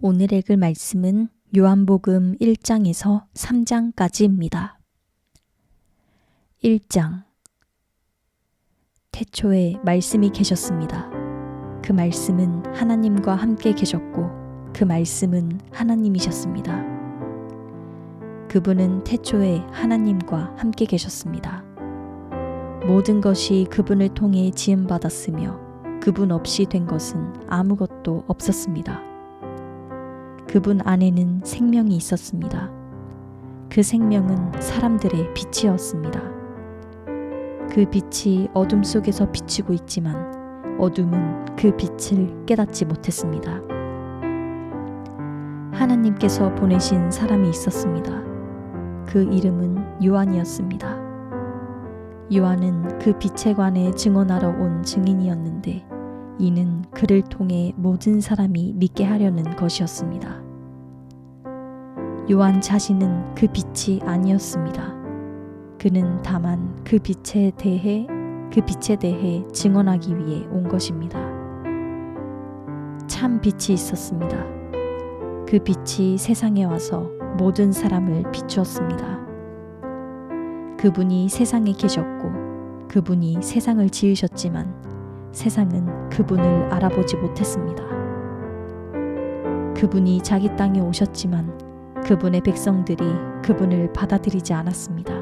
오늘 읽을 말씀은 요한복음 1장에서 3장까지입니다. 1장. 태초에 말씀이 계셨습니다. 그 말씀은 하나님과 함께 계셨고 그 말씀은 하나님이셨습니다. 그분은 태초에 하나님과 함께 계셨습니다. 모든 것이 그분을 통해 지음받았으며 그분 없이 된 것은 아무것도 없었습니다. 그분 안에는 생명이 있었습니다. 그 생명은 사람들의 빛이었습니다. 그 빛이 어둠 속에서 비치고 있지만 어둠은 그 빛을 깨닫지 못했습니다. 하나님께서 보내신 사람이 있었습니다. 그 이름은 요한이었습니다. 요한은 그 빛에 관해 증언하러 온 증인이었는데 이는 그를 통해 모든 사람이 믿게 하려는 것이었습니다. 요한 자신은 그 빛이 아니었습니다. 그는 다만 그 빛에 대해 증언하기 위해 온 것입니다. 참 빛이 있었습니다. 그 빛이 세상에 와서 모든 사람을 비추었습니다. 그분이 세상에 계셨고 그분이 세상을 지으셨지만 세상은 그분을 알아보지 못했습니다. 그분이 자기 땅에 오셨지만 그분의 백성들이 그분을 받아들이지 않았습니다.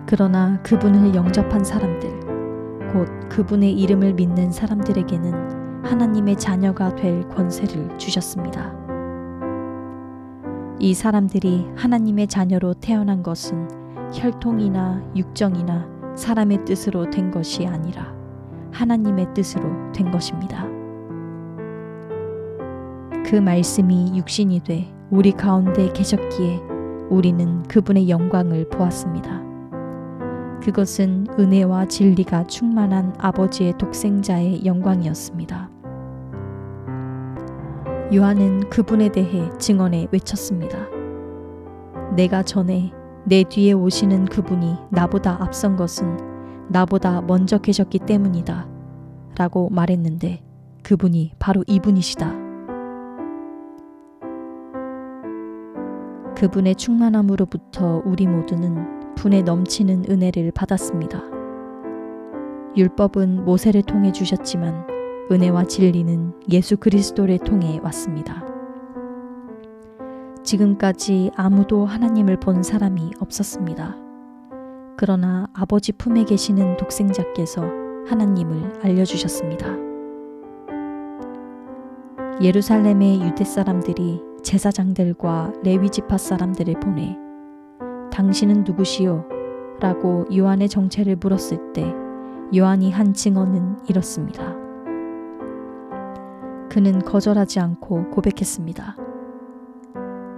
그러나 그분을 영접한 사람들, 곧 그분의 이름을 믿는 사람들에게는 하나님의 자녀가 될 권세를 주셨습니다. 이 사람들이 하나님의 자녀로 태어난 것은 혈통이나 육정이나 사람의 뜻으로 된 것이 아니라 하나님의 뜻으로 된 것입니다. 그 말씀이 육신이 돼 우리 가운데 계셨기에 우리는 그분의 영광을 보았습니다. 그것은 은혜와 진리가 충만한 아버지의 독생자의 영광이었습니다. 요한은 그분에 대해 증언해 외쳤습니다. 내가 전에 내 뒤에 오시는 그분이 나보다 앞선 것은 나보다 먼저 계셨기 때문이다 라고 말했는데 그분이 바로 이분이시다. 그분의 충만함으로부터 우리 모두는 분에 넘치는 은혜를 받았습니다. 율법은 모세를 통해 주셨지만 은혜와 진리는 예수 그리스도를 통해 왔습니다. 지금까지 아무도 하나님을 본 사람이 없었습니다. 그러나 아버지 품에 계시는 독생자께서 하나님을 알려주셨습니다. 예루살렘의 유대 사람들이 제사장들과 레위지파 사람들을 보내 당신은 누구시오? 라고 요한의 정체를 물었을 때 요한이 한 증언은 이렇습니다. 그는 거절하지 않고 고백했습니다.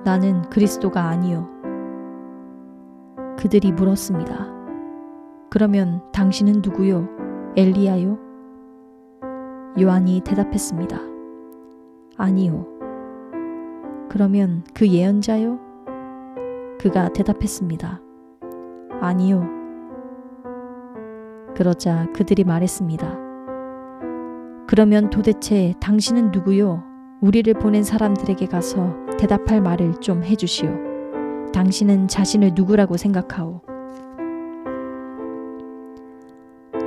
나는 그리스도가 아니요. 그들이 물었습니다. 그러면 당신은 누구요? 엘리야요? 요한이 대답했습니다. 아니요. 그러면 그 예언자요? 그가 대답했습니다. 아니요. 그러자 그들이 말했습니다. 그러면 도대체 당신은 누구요? 우리를 보낸 사람들에게 가서 대답할 말을 좀 해주시오. 당신은 자신을 누구라고 생각하오?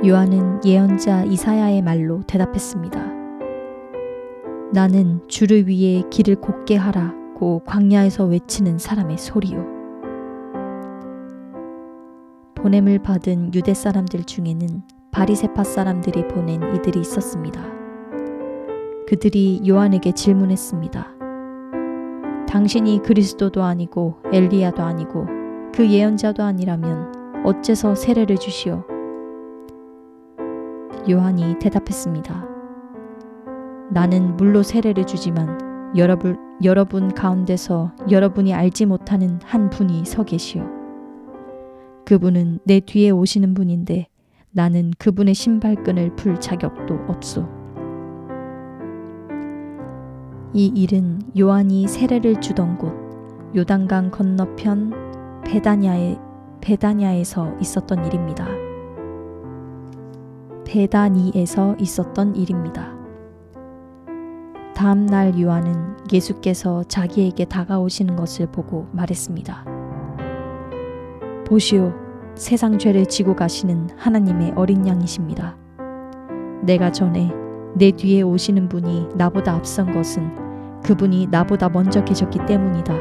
요한은 예언자 이사야의 말로 대답했습니다. 나는 주를 위해 길을 곧게 하라고 광야에서 외치는 사람의 소리요. 보냄을 받은 유대 사람들 중에는 바리새파 사람들이 보낸 이들이 있었습니다. 그들이 요한에게 질문했습니다. 당신이 그리스도도 아니고 엘리야도 아니고 그 예언자도 아니라면 어째서 세례를 주시오? 요한이 대답했습니다. 나는 물로 세례를 주지만 여러분 가운데서 여러분이 알지 못하는 한 분이 서 계시오. 그분은 내 뒤에 오시는 분인데 나는 그분의 신발끈을 풀 자격도 없소. 이 일은 요한이 세례를 주던 곳 요단강 건너편 베다니에서 있었던 일입니다. 다음 날 요한은 예수께서 자기에게 다가오시는 것을 보고 말했습니다. 보시오, 세상 죄를 지고 가시는 하나님의 어린 양이십니다. 내가 전에 내 뒤에 오시는 분이 나보다 앞선 것은 그분이 나보다 먼저 계셨기 때문이다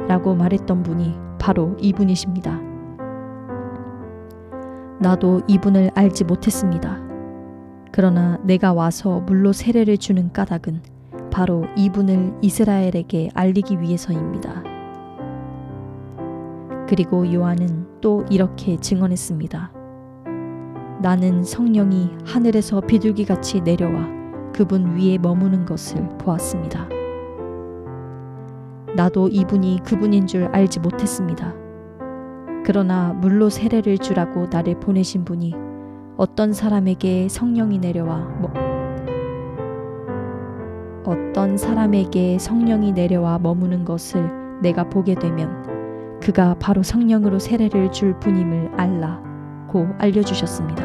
라고 말했던 분이 바로 이분이십니다. 나도 이분을 알지 못했습니다. 그러나 내가 와서 물로 세례를 주는 까닭은 바로 이분을 이스라엘에게 알리기 위해서입니다. 그리고 요한은 또 이렇게 증언했습니다. 나는 성령이 하늘에서 비둘기같이 내려와 그분 위에 머무는 것을 보았습니다. 나도 이분이 그분인 줄 알지 못했습니다. 그러나 물로 세례를 주라고 나를 보내신 분이 어떤 사람에게 성령이 내려와 머무는 것을 내가 보게 되면 그가 바로 성령으로 세례를 줄 분임을 알라고 알려주셨습니다.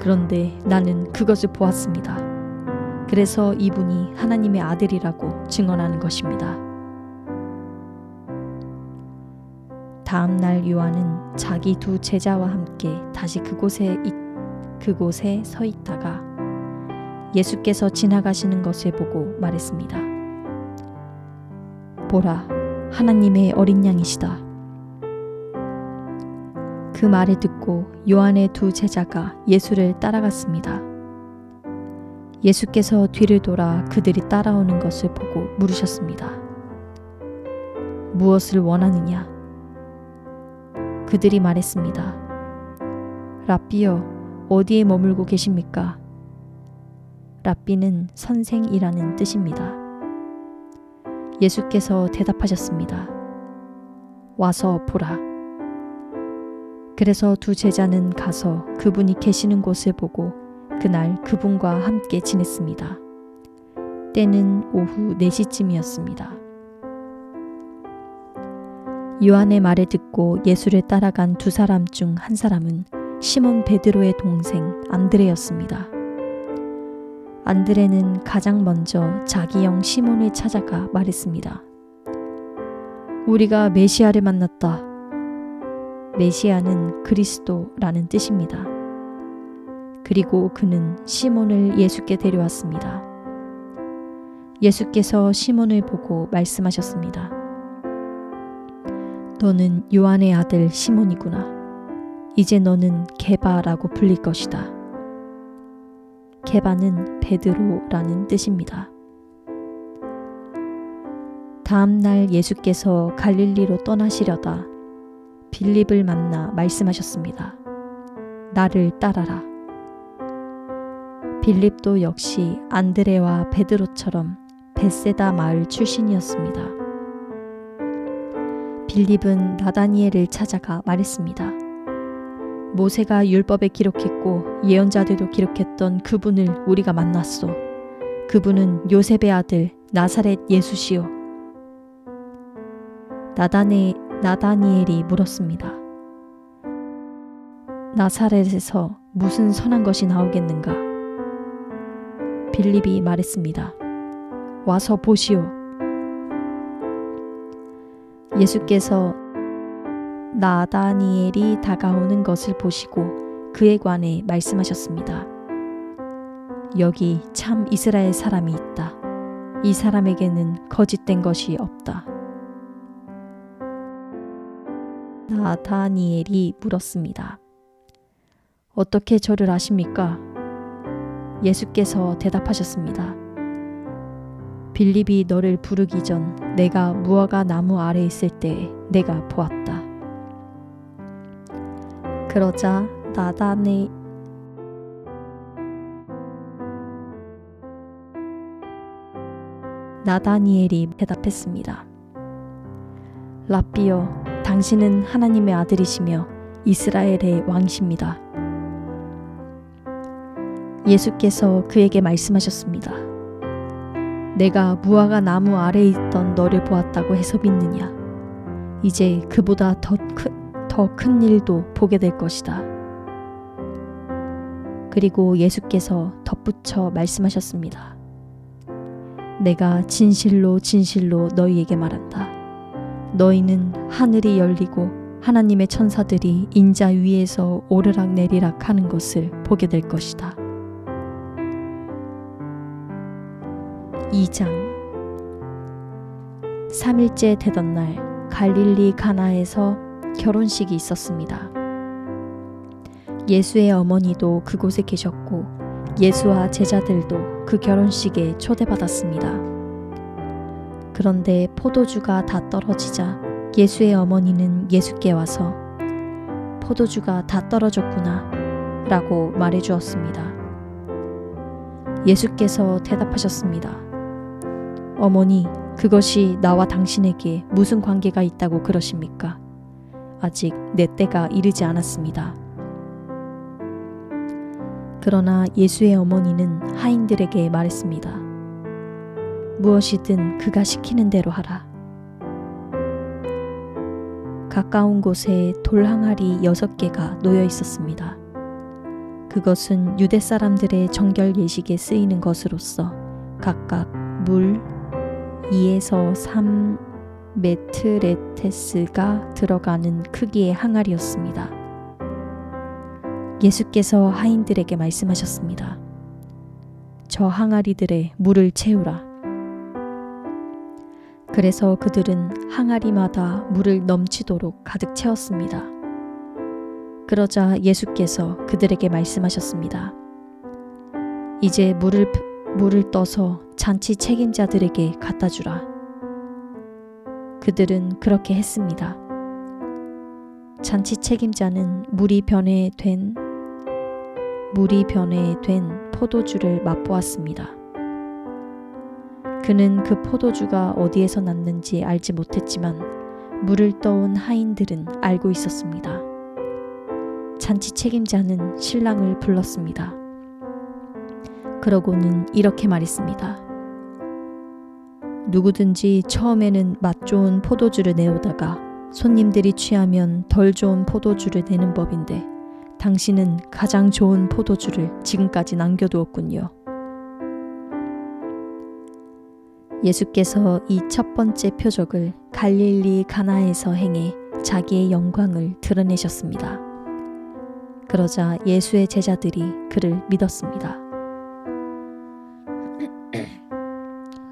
그런데 나는 그것을 보았습니다. 그래서 이분이 하나님의 아들이라고 증언하는 것입니다. 다음 날 요한은 자기 두 제자와 함께 다시 그곳에 서 있다가 예수께서 지나가시는 것을 보고 말했습니다. 보라, 하나님의 어린 양이시다. 그 말을 듣고 요한의 두 제자가 예수를 따라갔습니다. 예수께서 뒤를 돌아 그들이 따라오는 것을 보고 물으셨습니다. 무엇을 원하느냐? 그들이 말했습니다. 랍비여, 어디에 머물고 계십니까? 랍비는 선생이라는 뜻입니다. 예수께서 대답하셨습니다. 와서 보라. 그래서 두 제자는 가서 그분이 계시는 곳을 보고 그날 그분과 함께 지냈습니다. 때는 오후 4시쯤이었습니다. 요한의 말을 듣고 예수를 따라간 두 사람 중 한 사람은 시몬 베드로의 동생 안드레였습니다. 안드레는 가장 먼저 자기 형 시몬을 찾아가 말했습니다. 우리가 메시아를 만났다. 메시아는 그리스도라는 뜻입니다. 그리고 그는 시몬을 예수께 데려왔습니다. 예수께서 시몬을 보고 말씀하셨습니다. 너는 요한의 아들 시몬이구나. 이제 너는 게바라고 불릴 것이다. 게바는 베드로라는 뜻입니다. 다음 날 예수께서 갈릴리로 떠나시려다 빌립을 만나 말씀하셨습니다. 나를 따라라. 빌립도 역시 안드레와 베드로처럼 벳세다 마을 출신이었습니다. 빌립은 나다니엘을 찾아가 말했습니다. 모세가 율법에 기록했고 예언자들도 기록했던 그분을 우리가 만났소. 그분은 요셉의 아들 나사렛 예수시오. 나다니엘이 물었습니다. 나사렛에서 무슨 선한 것이 나오겠는가? 빌립이 말했습니다. 와서 보시오. 예수께서 나다니엘이 다가오는 것을 보시고 그에 관해 말씀하셨습니다. 여기 참 이스라엘 사람이 있다. 이 사람에게는 거짓된 것이 없다. 나다니엘이 물었습니다. 어떻게 저를 아십니까? 예수께서 대답하셨습니다. 빌립이 너를 부르기 전 내가 무화과 나무 아래 있을 때에 내가 보았다. 그러자 나다니엘이 대답했습니다. 랍비여, 당신은 하나님의 아들이시며 이스라엘의 왕이십니다. 예수께서 그에게 말씀하셨습니다. 내가 무화과 나무 아래에 있던 너를 보았다고 해서 믿느냐? 이제 그보다 더 큰 일도 보게 될 것이다. 그리고 예수께서 덧붙여 말씀하셨습니다. 내가 진실로 진실로 너희에게 말한다. 너희는 하늘이 열리고 하나님의 천사들이 인자 위에서 오르락 내리락 하는 것을 보게 될 것이다. 2장 3일째 되던 날 갈릴리 가나에서 결혼식이 있었습니다. 예수의 어머니도 그곳에 계셨고 예수와 제자들도 그 결혼식에 초대받았습니다. 그런데 포도주가 다 떨어지자 예수의 어머니는 예수께 와서 포도주가 다 떨어졌구나 라고 말해 주었습니다. 예수께서 대답하셨습니다. 어머니, 그것이 나와 당신에게 무슨 관계가 있다고 그러십니까? 아직 내 때가 이르지 않았습니다. 그러나 예수의 어머니는 하인들에게 말했습니다. 무엇이든 그가 시키는 대로 하라. 가까운 곳에 돌 항아리 6개가 놓여 있었습니다. 그것은 유대 사람들의 정결 예식에 쓰이는 것으로서 각각 물 2에서 3 메트레테스가 들어가는 크기의 항아리였습니다. 예수께서 하인들에게 말씀하셨습니다. 저 항아리들에 물을 채우라. 그래서 그들은 항아리마다 물을 넘치도록 가득 채웠습니다. 그러자 예수께서 그들에게 말씀하셨습니다. 이제 물을 떠서 잔치 책임자들에게 갖다 주라. 그들은 그렇게 했습니다. 잔치 책임자는 물이 변에 된 포도주를 맛보았습니다. 그는 그 포도주가 어디에서 났는지 알지 못했지만 물을 떠온 하인들은 알고 있었습니다. 잔치 책임자는 신랑을 불렀습니다. 그러고는 이렇게 말했습니다. 누구든지 처음에는 맛 좋은 포도주를 내오다가 손님들이 취하면 덜 좋은 포도주를 내는 법인데 당신은 가장 좋은 포도주를 지금까지 남겨두었군요. 예수께서 이 첫 번째 표적을 갈릴리 가나에서 행해 자기의 영광을 드러내셨습니다. 그러자 예수의 제자들이 그를 믿었습니다.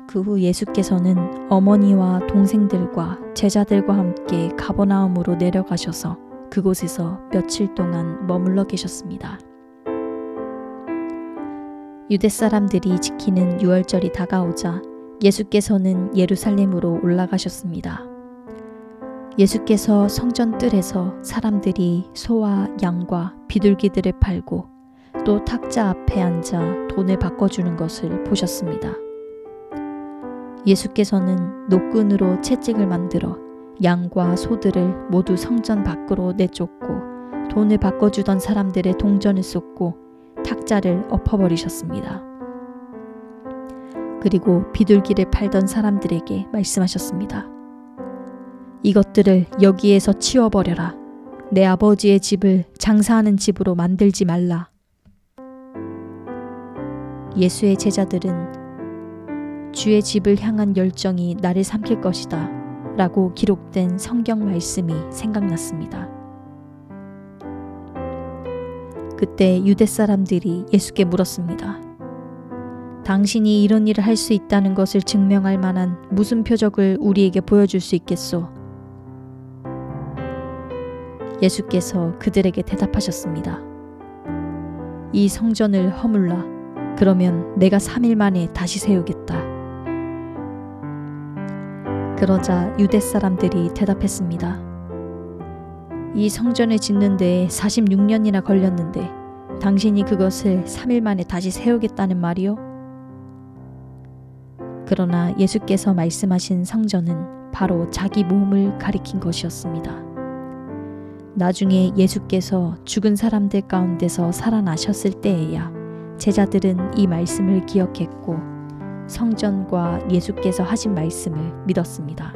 그 후 예수께서는 어머니와 동생들과 제자들과 함께 가버나움으로 내려가셔서 그곳에서 며칠 동안 머물러 계셨습니다. 유대 사람들이 지키는 유월절이 다가오자 예수께서는 예루살렘으로 올라가셨습니다. 예수께서 성전 뜰에서 사람들이 소와 양과 비둘기들을 팔고 또 탁자 앞에 앉아 돈을 바꿔주는 것을 보셨습니다. 예수께서는 노끈으로 채찍을 만들어 양과 소들을 모두 성전 밖으로 내쫓고 돈을 바꿔주던 사람들의 동전을 쏟고 탁자를 엎어버리셨습니다. 그리고 비둘기를 팔던 사람들에게 말씀하셨습니다. 이것들을 여기에서 치워버려라. 내 아버지의 집을 장사하는 집으로 만들지 말라. 예수의 제자들은 주의 집을 향한 열정이 나를 삼킬 것이다 라고 기록된 성경 말씀이 생각났습니다. 그때 유대 사람들이 예수께 물었습니다. 당신이 이런 일을 할 수 있다는 것을 증명할 만한 무슨 표적을 우리에게 보여줄 수 있겠소? 예수께서 그들에게 대답하셨습니다. 이 성전을 허물라. 그러면 내가 3일 만에 다시 세우겠다. 그러자 유대 사람들이 대답했습니다. 이 성전을 짓는 데에 46년이나 걸렸는데 당신이 그것을 3일 만에 다시 세우겠다는 말이요? 그러나 예수께서 말씀하신 성전은 바로 자기 몸을 가리킨 것이었습니다. 나중에 예수께서 죽은 사람들 가운데서 살아나셨을 때에야 제자들은 이 말씀을 기억했고 성전과 예수께서 하신 말씀을 믿었습니다.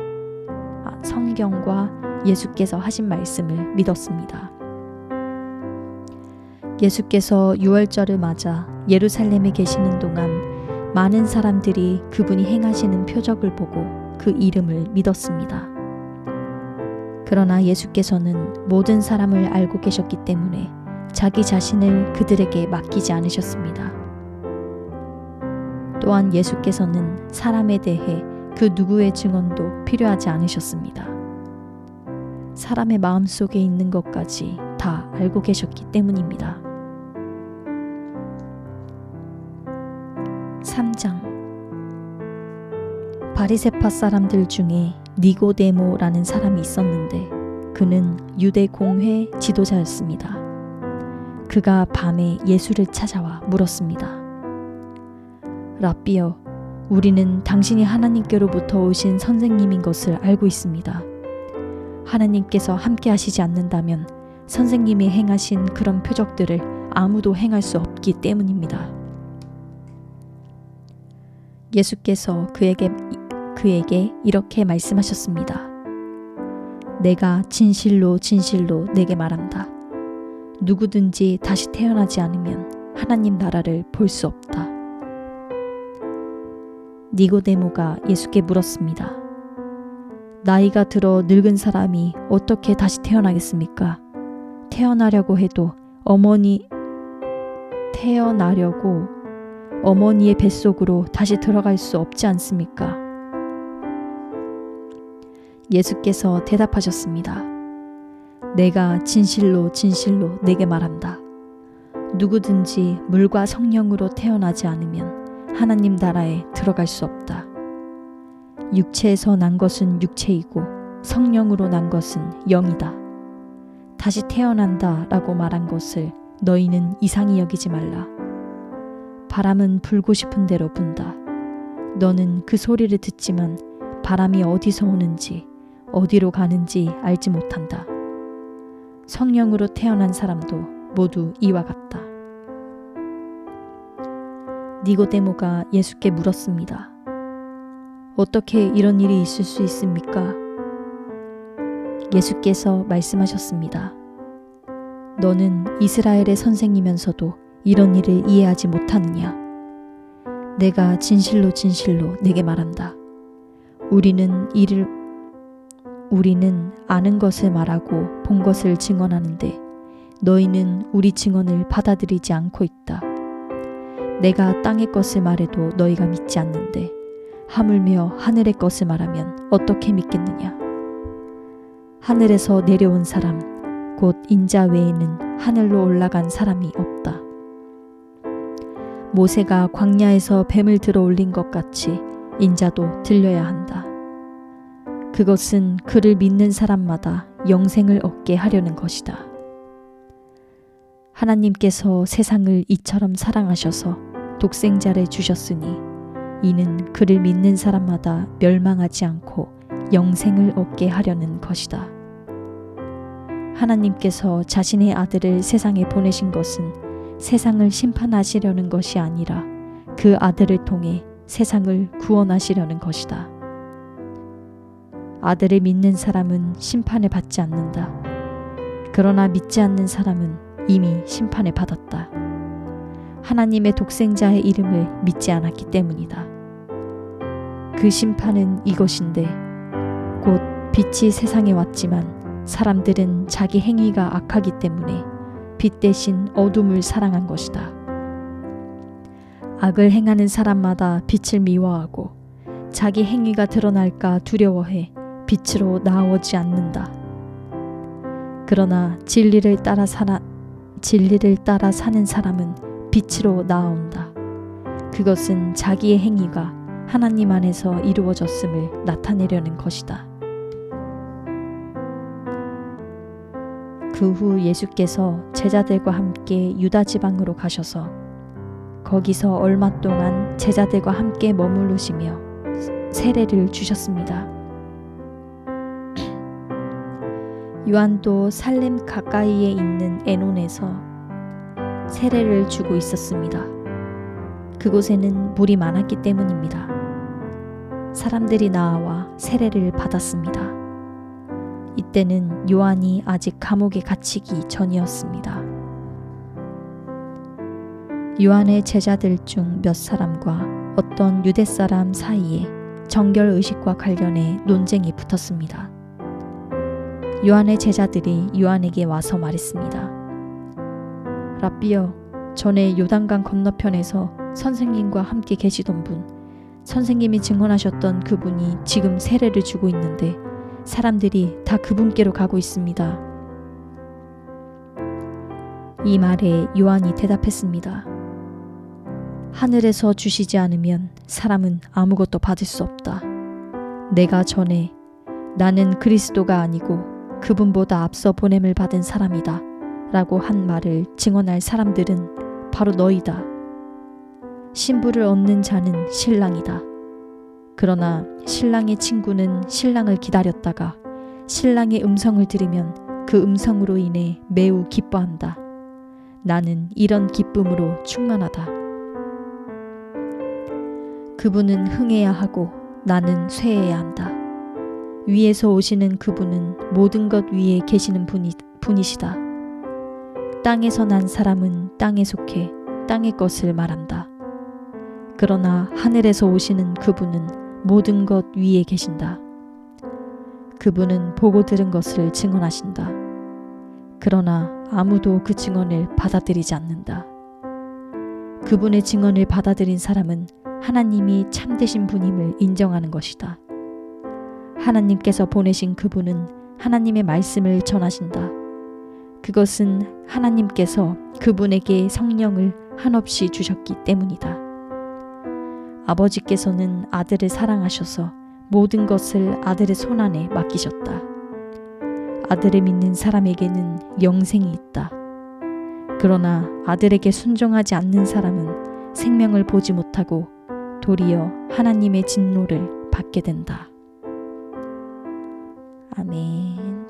성경과 예수께서 하신 말씀을 믿었습니다. 예수께서 유월절을 맞아 예루살렘에 계시는 동안 많은 사람들이 그분이 행하시는 표적을 보고 그 이름을 믿었습니다. 그러나 예수께서는 모든 사람을 알고 계셨기 때문에 자기 자신을 그들에게 맡기지 않으셨습니다. 또한 예수께서는 사람에 대해 그 누구의 증언도 필요하지 않으셨습니다. 사람의 마음속에 있는 것까지 다 알고 계셨기 때문입니다. 3장 바리새파 사람들 중에 니고데모라는 사람이 있었는데 그는 유대 공회 지도자였습니다. 그가 밤에 예수를 찾아와 물었습니다. 랍비여, 우리는 당신이 하나님께로부터 오신 선생님인 것을 알고 있습니다. 하나님께서 함께 하시지 않는다면 선생님이 행하신 그런 표적들을 아무도 행할 수 없기 때문입니다. 예수께서 그에게 이렇게 말씀하셨습니다. 내가 진실로 진실로 내게 말한다. 누구든지 다시 태어나지 않으면 하나님 나라를 볼 수 없다. 니고데모가 예수께 물었습니다. 나이가 들어 늙은 사람이 어떻게 다시 태어나겠습니까? 태어나려고 해도 어머니의 뱃속으로 다시 들어갈 수 없지 않습니까? 예수께서 대답하셨습니다. 내가 진실로 진실로 내게 말한다. 누구든지 물과 성령으로 태어나지 않으면 하나님 나라에 들어갈 수 없다. 육체에서 난 것은 육체이고 성령으로 난 것은 영이다. 다시 태어난다 라고 말한 것을 너희는 이상히 여기지 말라. 바람은 불고 싶은 대로 분다. 너는 그 소리를 듣지만 바람이 어디서 오는지 어디로 가는지 알지 못한다. 성령으로 태어난 사람도 모두 이와 같다. 니고데모가 예수께 물었습니다. 어떻게 이런 일이 있을 수 있습니까? 예수께서 말씀하셨습니다. 너는 이스라엘의 선생이면서도 이런 일을 이해하지 못하느냐? 내가 진실로 진실로 내게 말한다. 우리는 아는 것을 말하고 본 것을 증언하는데 너희는 우리 증언을 받아들이지 않고 있다. 내가 땅의 것을 말해도 너희가 믿지 않는데 하물며 하늘의 것을 말하면 어떻게 믿겠느냐? 하늘에서 내려온 사람, 곧 인자 외에는 하늘로 올라간 사람이 없다. 모세가 광야에서 뱀을 들어 올린 것 같이 인자도 들려야 한다. 그것은 그를 믿는 사람마다 영생을 얻게 하려는 것이다. 하나님께서 세상을 이처럼 사랑하셔서 독생자를 주셨으니 이는 그를 믿는 사람마다 멸망하지 않고 영생을 얻게 하려는 것이다. 하나님께서 자신의 아들을 세상에 보내신 것은 세상을 심판하시려는 것이 아니라 그 아들을 통해 세상을 구원하시려는 것이다. 아들을 믿는 사람은 심판을 받지 않는다. 그러나 믿지 않는 사람은 이미 심판을 받았다. 하나님의 독생자의 이름을 믿지 않았기 때문이다. 그 심판은 이것인데 곧 빛이 세상에 왔지만 사람들은 자기 행위가 악하기 때문에 빛 대신 어둠을 사랑한 것이다. 악을 행하는 사람마다 빛을 미워하고 자기 행위가 드러날까 두려워해 빛으로 나오지 않는다. 그러나 진리를 따라 사는 사람은 빛으로 나아온다. 그것은 자기의 행위가 하나님 안에서 이루어졌음을 나타내려는 것이다. 그 후 예수께서 제자들과 함께 유다 지방으로 가셔서 거기서 얼마 동안 제자들과 함께 머무르시며 세례를 주셨습니다. 요한도 살렘 가까이에 있는 에논에서 세례를 주고 있었습니다. 그곳에는 물이 많았기 때문입니다. 사람들이 나와 세례를 받았습니다. 이때는 요한이 아직 감옥에 갇히기 전이었습니다. 요한의 제자들 중 몇 사람과 어떤 유대 사람 사이에 정결 의식과 관련해 논쟁이 붙었습니다. 요한의 제자들이 요한에게 와서 말했습니다. 라삐여, 전에 요단강 건너편에서 선생님과 함께 계시던 분, 선생님이 증언하셨던 그분이 지금 세례를 주고 있는데 사람들이 다 그분께로 가고 있습니다. 이 말에 요한이 대답했습니다. 하늘에서 주시지 않으면 사람은 아무것도 받을 수 없다. 내가 전에 나는 그리스도가 아니고 그분보다 앞서 보냄을 받은 사람이다 라고 한 말을 증언할 사람들은 바로 너희다. 신부를 얻는 자는 신랑이다. 그러나 신랑의 친구는 신랑을 기다렸다가 신랑의 음성을 들으면 그 음성으로 인해 매우 기뻐한다. 나는 이런 기쁨으로 충만하다. 그분은 흥해야 하고 나는 쇠해야 한다. 위에서 오시는 그분은 모든 것 위에 계시는 분이시다. 땅에서 난 사람은 땅에 속해 땅의 것을 말한다. 그러나 하늘에서 오시는 그분은 모든 것 위에 계신다. 그분은 보고 들은 것을 증언하신다. 그러나 아무도 그 증언을 받아들이지 않는다. 그분의 증언을 받아들인 사람은 하나님이 참되신 분임을 인정하는 것이다. 하나님께서 보내신 그분은 하나님의 말씀을 전하신다. 그것은 하나님께서 그분에게 성령을 한없이 주셨기 때문이다. 아버지께서는 아들을 사랑하셔서 모든 것을 아들의 손안에 맡기셨다. 아들을 믿는 사람에게는 영생이 있다. 그러나 아들에게 순종하지 않는 사람은 생명을 보지 못하고 도리어 하나님의 진노를 받게 된다. 아멘.